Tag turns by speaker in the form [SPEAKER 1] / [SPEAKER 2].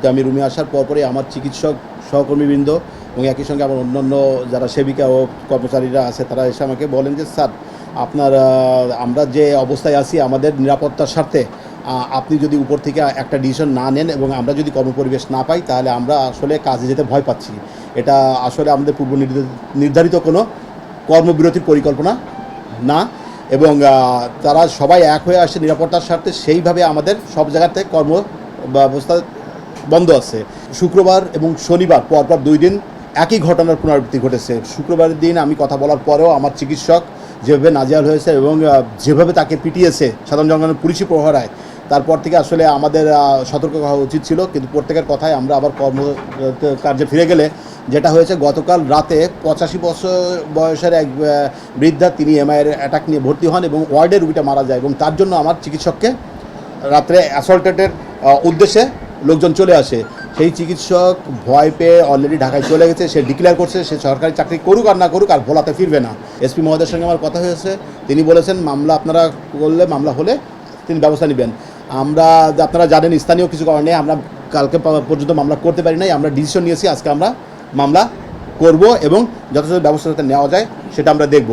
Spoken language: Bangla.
[SPEAKER 1] মুহূর্তে আমি রুমে আসার পরপরই আমার চিকিৎসক সহকর্মীবৃন্দ এবং একই সঙ্গে আমার অন্যান্য যারা সেবিকা ও কর্মচারীরা আছে তারা এসে আমাকে বলেন যে স্যার আপনার আমরা যে অবস্থায় আছি আমাদের নিরাপত্তার স্বার্থে আপনি যদি উপর থেকে একটা ডিসিশন না নেন এবং আমরা যদি কর্মপরিবেশ না পাই তাহলে আমরা আসলে কাজে যেতে ভয় পাচ্ছি। এটা আসলে আমাদের পূর্ব নির্ধারিত কোনো কর্মবিরতির পরিকল্পনা না এবং তারা সবাই এক হয়ে আসে নিরাপত্তার স্বার্থে, সেইভাবে আমাদের সব জায়গাতে কর্ম ব্যবস্থা বন্ধ আছে। শুক্রবার এবং শনিবার পরপর 2 দিন একই ঘটনার পুনরাবৃত্তি ঘটেছে। শুক্রবারের দিন আমি কথা বলার পরেও আমার চিকিৎসক যেভাবে নাজেহাল হয়েছে এবং যেভাবে তাকে পিটিয়েছে সাধারণ জনগণের পুলিশি প্রহরায়, তারপর থেকে আসলে আমাদের সতর্ক হওয়া উচিত ছিল। কিন্তু প্রত্যেকের কথায় আমরা আবার কার্যে ফিরে গেলে যেটা হয়েছে, গতকাল রাতে 85 বছর বয়সের এক বৃদ্ধা তিনি এমআইয়ের অ্যাটাক নিয়ে ভর্তি হন এবং ওয়ার্ডের রুগীটা মারা যায় এবং তার জন্য আমার চিকিৎসককে রাত্রে অ্যাসল্টেডের উদ্দেশ্যে লোকজন চলে আসে। সেই চিকিৎসক ভয় পেয়ে অলরেডি ঢাকায় চলে গেছে। সে ডিক্লেয়ার করছে সে সরকারি চাকরি করুক আর না করুক আর ভোলাতে ফিরবে না। এসপি মহোদয়ের সঙ্গে আমার কথা হয়েছে, তিনি বলেছেন মামলা আপনারা করলে, মামলা হলে তিনি ব্যবস্থা নেবেন। আমরা আপনারা জানেন স্থানীয় কিছু কারণে আমরা কালকে পর্যন্ত মামলা করতে পারি নাই। আমরা ডিসিশন নিয়েছি আজকে আমরা মামলা করব এবং যথাযথ ব্যবস্থা যাতে নেওয়া যায় সেটা আমরা দেখব।